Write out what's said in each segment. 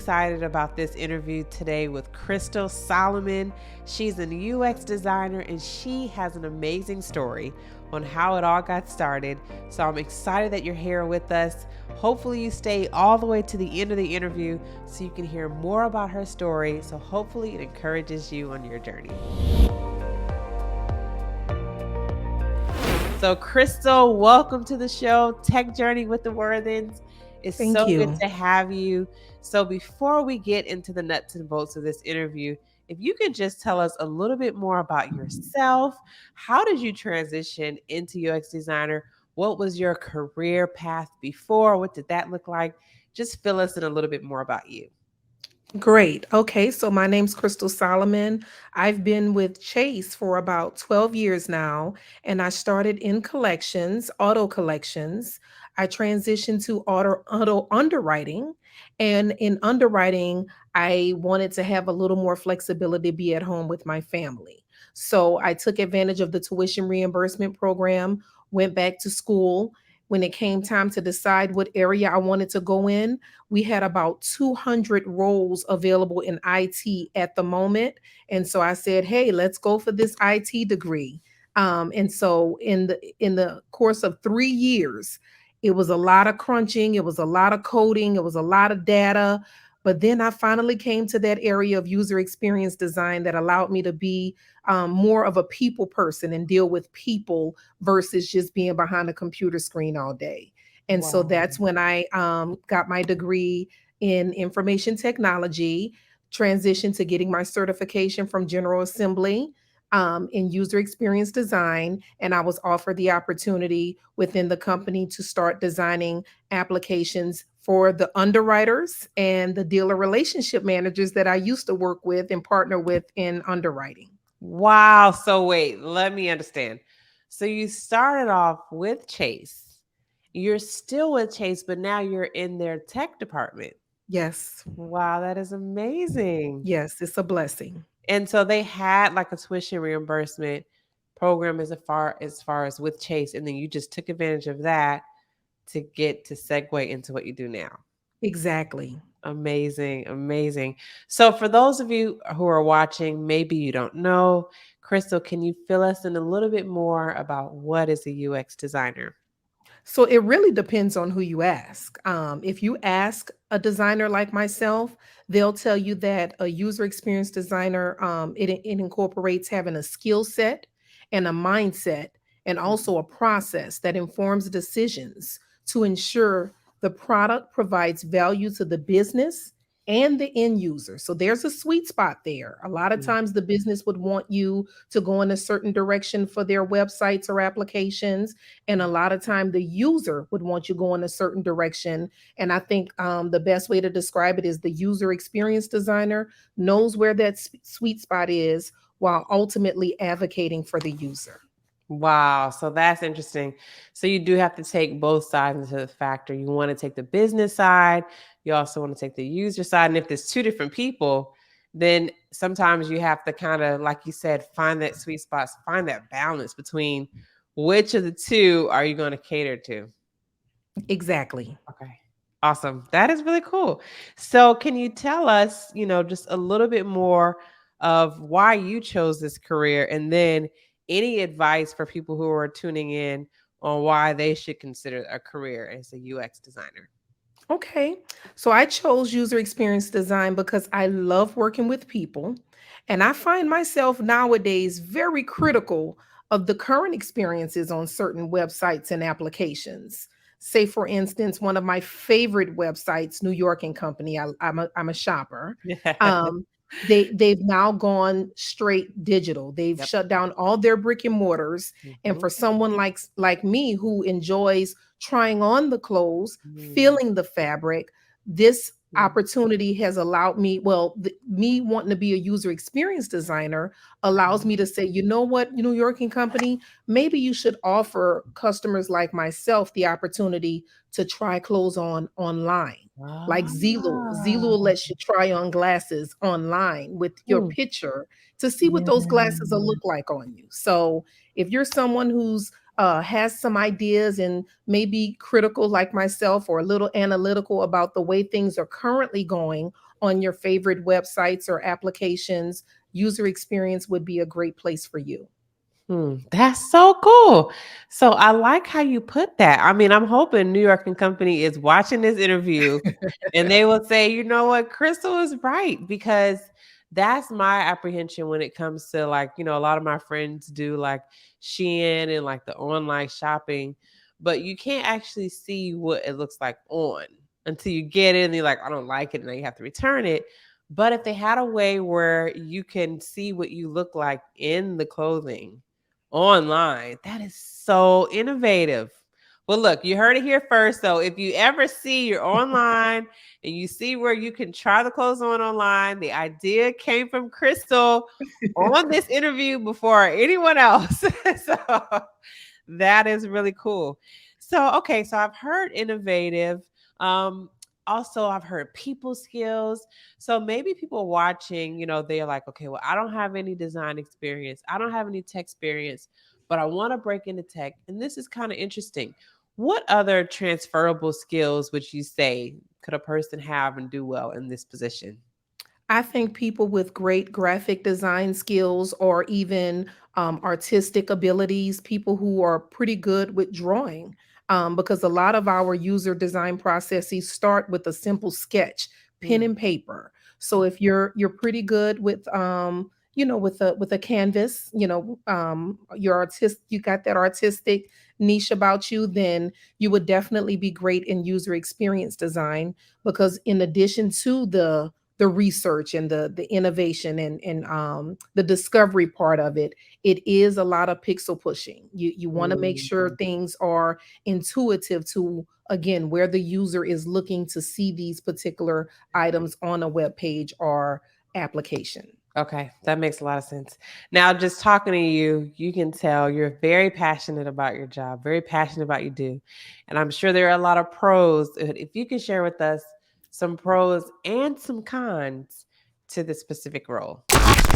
excited about this interview today with Crystal Solomon. She's a UX designer and she has an amazing story on how it all got started. So I'm excited that you're here with us. Hopefully you stay all the way to the end of the interview so you can hear more about her story. So hopefully it encourages you on your journey. So Crystal, welcome to the show, Tech Journey with the Worthens. It's Thank so you. good to have you. So before we get into the nuts and bolts of this interview, if you could just tell us a little bit more about yourself, how did you transition into UX designer? What was your career path before? What did that look like? Just fill us in a little bit more about you. Great. Okay, so my name's Crystal Solomon. I've been with Chase for about 12 years now, and I started in collections, auto collections. I transitioned to auto underwriting, and in underwriting, I wanted to have a little more flexibility, be at home with my family. So I took advantage of the tuition reimbursement program, went back to school. When it came time to decide what area I wanted to go in, we had about 200 roles available in IT at the moment. And so I said, hey, let's go for this IT degree. And so in the course of 3 years, it was a lot of crunching, it was a lot of coding, it was a lot of data. But then I finally came to that area of user experience design that allowed me to be more of a people person and deal with people versus just being behind a computer screen all day. And so Wow. that's when I got my degree in information technology, transitioned to getting my certification from General Assembly in user experience design. And I was offered the opportunity within the company to start designing applications for the underwriters and the dealer relationship managers that I used to work with and partner with in underwriting. Wow. So wait, let me understand. So you started off with Chase. You're still with Chase, but now you're in their tech department. Yes, Wow, that is amazing. yes, it's a blessing. And so they had like a tuition reimbursement program as far as with Chase, and then you just took advantage of that to get to segue into what you do now. Exactly. Amazing, amazing. So for those of you who are watching, maybe you don't know, Crystal, can you fill us in a little bit more about what is a UX designer? So it really depends on who you ask. If you ask a designer like myself, they'll tell you that a user experience designer it incorporates having a skill set and a mindset and also a process that informs decisions to ensure the product provides value to the business and the end user. So there's a sweet spot there. A lot of Mhm. times the business would want you to go in a certain direction for their websites or applications, and a lot of time the user would want you to go in a certain direction. And I think the best way to describe it is the user experience designer knows where that sweet spot is while ultimately advocating for the user. Wow, so that's interesting. So you do have to take both sides into the factor. You want to take the business side, you also want to take the user side. And if there's two different people, then sometimes you have to kind of, like you said, find that sweet spot, find that balance between which of the two are you going to cater to. Exactly. Okay. Awesome. That is really cool. So, can you tell us, just a little bit more of why you chose this career and then any advice for people who are tuning in on why they should consider a career as a UX designer? Okay. So I chose user experience design because I love working with people. And I find myself nowadays very critical of the current experiences on certain websites and applications. Say, for instance, one of my favorite websites, New York and Company. I'm a shopper. Yeah. Um, they've now gone straight digital. They've Yep. shut down all their brick and mortars. And Mhm. for someone like me who enjoys trying on the clothes, Mhm. feeling the fabric, this Mhm. opportunity has allowed me, well, me wanting to be a user experience designer allows Mhm. me to say, you know what, New York and Company, maybe you should offer customers like myself the opportunity to try clothes on online. Like Zillow Ah. lets you try on glasses online with your picture to see what those glasses will Yeah. look like on you. So if you're someone who's has some ideas and maybe critical like myself or a little analytical about the way things are currently going on your favorite websites or applications, user experience would be a great place for you. That's so cool. So I like how you put that. I mean, I'm hoping New York and Company is watching this interview and they will say, you know what, Crystal is right, because that's my apprehension when it comes to, like, a lot of my friends do like Shein and like the online shopping, but you can't actually see what it looks like on until you get it and you're like, I don't like it, and then you have to return it. But if they had a way where you can see what you look like in the clothing online, that is so innovative. Well, look, you heard it here first. So if you ever see you're online and you see where you can try the clothes on online, the idea came from Crystal on this interview before anyone else. So that is really cool. So, okay, so I've heard innovative. Um, Also, I've heard people skills. So maybe people watching, they're like, okay, well, I don't have any design experience. I don't have any tech experience, but I want to break into tech. And this is kind of interesting. What other transferable skills would you say could a person have and do well in this position? I think people with great graphic design skills or even artistic abilities, people who are pretty good with drawing, because a lot of our user design processes start with a simple sketch, pen Mm, and paper. So if you're pretty good with with a canvas, your artist, you got that artistic niche about you, then you would definitely be great in user experience design, because in addition to the research and the innovation and the discovery part of it, it is a lot of pixel pushing. You want to make sure mhm. things are intuitive to, again, where the user is looking to see these particular items on a web page or application. Okay, that makes a lot of sense. Now, just talking to you, you can tell you're very passionate about your job, very passionate about what you do. And I'm sure there are a lot of pros. If you can share with us some pros and some cons to this specific role.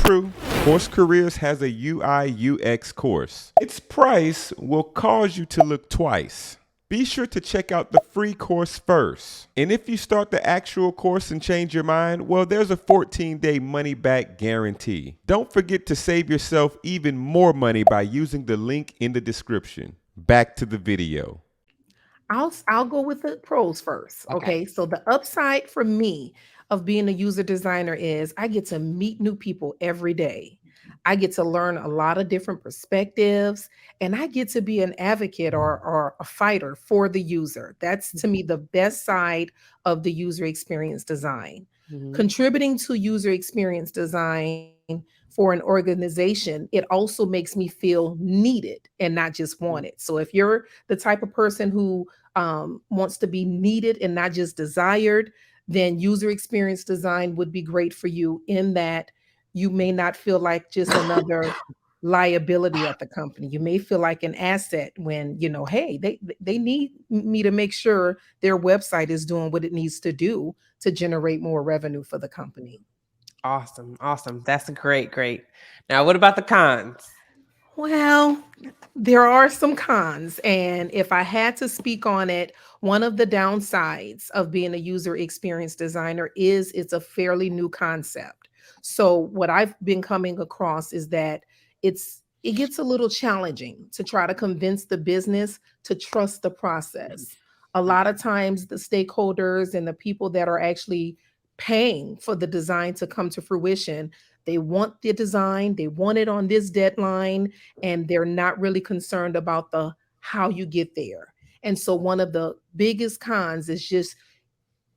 True, Course Careers has a UI UX course. Its price will cause you to look twice. Be sure to check out the free course first. And if you start the actual course and change your mind, well, there's a 14-day money-back guarantee. Don't forget to save yourself even more money by using the link in the description. Back to the video. I'll go with the pros first. Okay. Okay. So the upside for me of being a user designer is I get to meet new people every day. I get to learn a lot of different perspectives, and I get to be an advocate or a fighter for the user. That's to me the best side of the user experience design. Mhm. Contributing to user experience design for an organization, it also makes me feel needed and not just wanted. So if you're the type of person who wants to be needed and not just desired, then user experience design would be great for you in that you may not feel like just another liability at the company. You may feel like an asset when, hey, they need me to make sure their website is doing what it needs to do to generate more revenue for the company. Awesome. Awesome. That's great. Great. Now, what about the cons? Well, there are some cons. And if I had to speak on it, one of the downsides of being a user experience designer is it's a fairly new concept. So what I've been coming across is that it gets a little challenging to try to convince the business to trust the process. A lot of times the stakeholders and the people that are actually paying for the design to come to fruition, they want the design, they want it on this deadline, and they're not really concerned about the how you get there. And so one of the biggest cons is just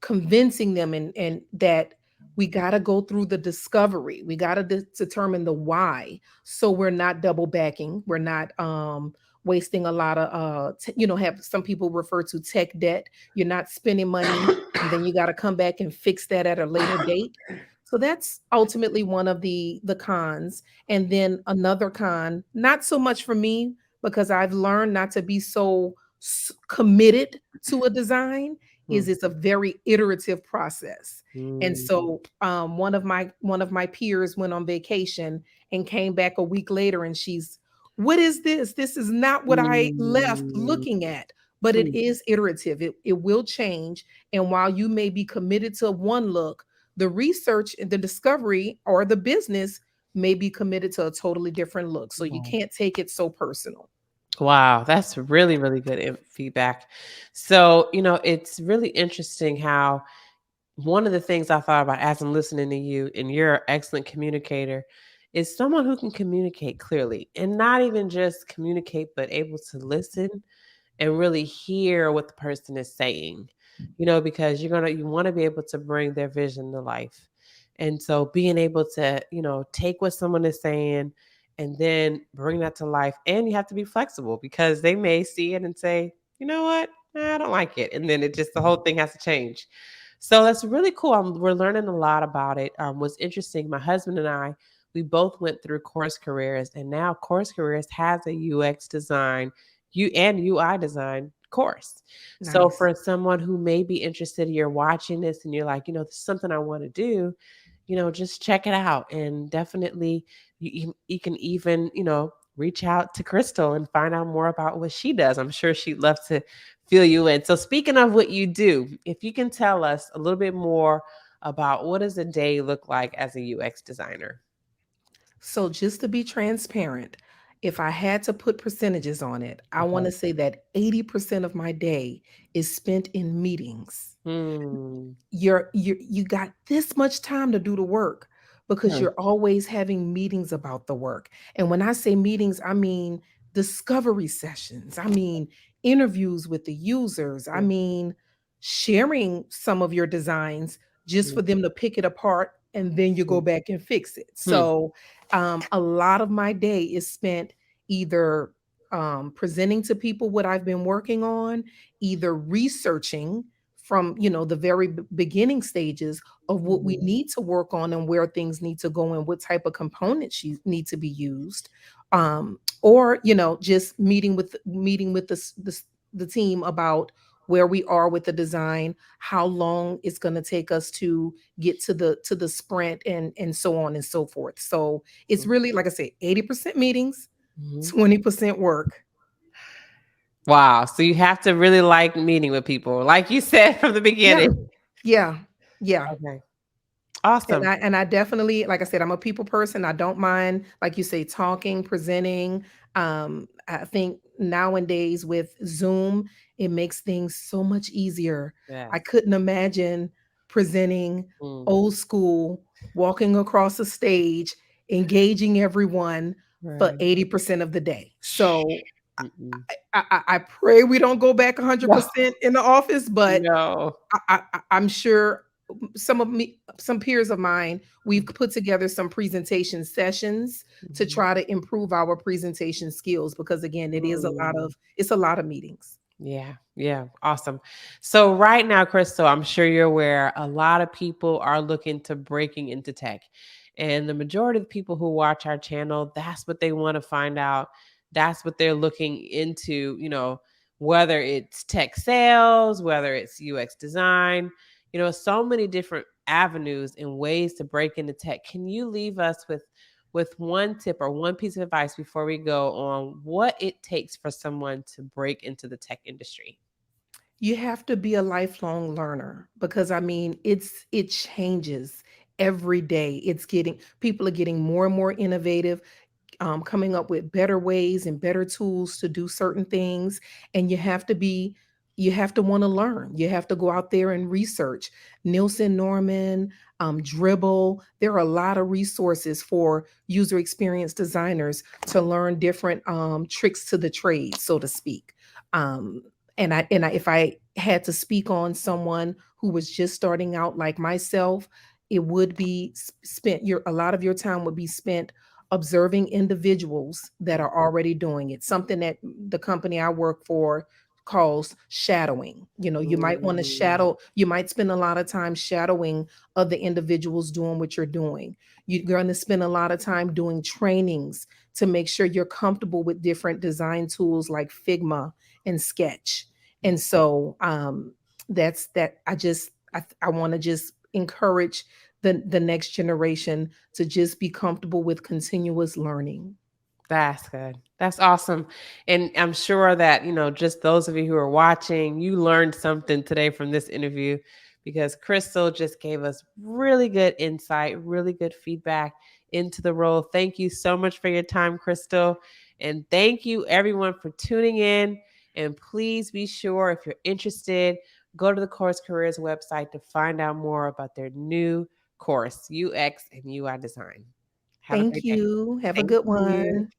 convincing them and that we got to go through the discovery. We got to determine the why, so we're not double backing, we're not wasting a lot of have some people refer to tech debt. You're not spending money and then you got to come back and fix that at a later date. So that's ultimately one of the cons. And then another con, not so much for me, because I've learned not to be so committed to a design, Hmm. is it's a very iterative process. And Mm. so one of my peers went on vacation and came back a week later, and she's what is this? This is not what I left Mm, looking at. But it mm. is iterative. It will change. And while you may be committed to one look, the research and the discovery or the business may be committed to a totally different look. So you Right. can't take it so personal. Wow, that's really, really good feedback. So, it's really interesting how one of the things I thought about as I'm listening to you, and you're an excellent communicator, is someone who can communicate clearly and not even just communicate, but able to listen and really hear what the person is saying, because you want to be able to bring their vision to life. And so being able to, take what someone is saying and then bring that to life. And you have to be flexible because they may see it and say, you know what? I don't like it. And then the whole thing has to change. So that's really cool. We're learning a lot about it. What's interesting, my husband and I, we both went through course careers, and now course careers has a UX design and UI design course. So Nice. for someone who may be interested, you're watching this and you're like, this is something I want to do, just check it out. And definitely you can even, reach out to Crystal and find out more about what she does. I'm sure she'd love to fill you in. So speaking of what you do, if you can tell us a little bit more about what does a day look like as a UX designer? So just to be transparent, if I had to put percentages on it, I want Okay. to say that 80% of my day is spent in meetings. Hmm. You got this much time to do the work because Hmm. you're always having meetings about the work. And when I say meetings, I mean discovery sessions. I mean interviews with the users. I Yeah. mean sharing some of your designs just Yeah. for them to pick it apart and then you go Hmm. back and fix it. Hmm. So a lot of my day is spent either presenting to people what I've been working on, either researching from the very beginning stages of what we Hmm. need to work on and where things need to go and what type of components need to be used, or just meeting with the team about where we are with the design, how long it's going to take us to get to the sprint, and so on and so forth. So it's really, like I said, 80% meetings, Hmm. 20% work. Wow. So you have to really like meeting with people, like you said from the Yeah, beginning. yeah, yeah. Okay. And Awesome. I definitely, like I said, I'm a people person. I don't mind, like you say, talking, presenting. I think nowadays with Zoom, it makes things so much easier. I Yes. couldn't imagine presenting Mm. old school, walking across a stage, engaging everyone for Right. 80% of the day. So Mm-mm. I pray we don't go back No. 100% in the office, but No. I'm sure some peers of mine, we've put together some presentation sessions to Mhm. try to improve our presentation skills because again, Mm. it's a lot of meetings. Yeah, yeah, awesome. So right now, Crystal, I'm sure you're aware a lot of people are looking to breaking into tech. And the majority of the people who watch our channel, that's what they want to find out. That's what they're looking into, whether it's tech sales, whether it's UX design, so many different avenues and ways to break into tech. Can you leave us with one tip or one piece of advice before we go on what it takes for someone to break into the tech industry? You have to be a lifelong learner because I mean, it changes every day. It's getting People are getting more and more innovative, coming up with better ways and better tools to do certain things. And you have to want to learn. You have to go out there and research. Nielsen Norman, Dribble. There are a lot of resources for user experience designers to learn different tricks to the trade, so to speak. Um, if I had to speak on someone who was just starting out like myself, it would be spent your a lot of your time would be spent observing individuals that are already doing it. Something that the company I work for calls shadowing. You might want to Mm, shadow, you might spend a lot of time shadowing other individuals doing what you're doing. You're going to spend a lot of time doing trainings to make sure you're comfortable with different design tools like Figma and Sketch. And so that's that. I want to just encourage the next generation to just be comfortable with continuous learning. That's good. That's awesome. And I'm sure that, just those of you who are watching, you learned something today from this interview because Crystal just gave us really good insight, really good feedback into the role. Thank you so much for your time, Crystal. And thank you everyone for tuning in. And please be sure, if you're interested, go to the Course Careers website to find out more about their new course, UX and UI design. Have a Thank great day. you. Have a Thank good you. one.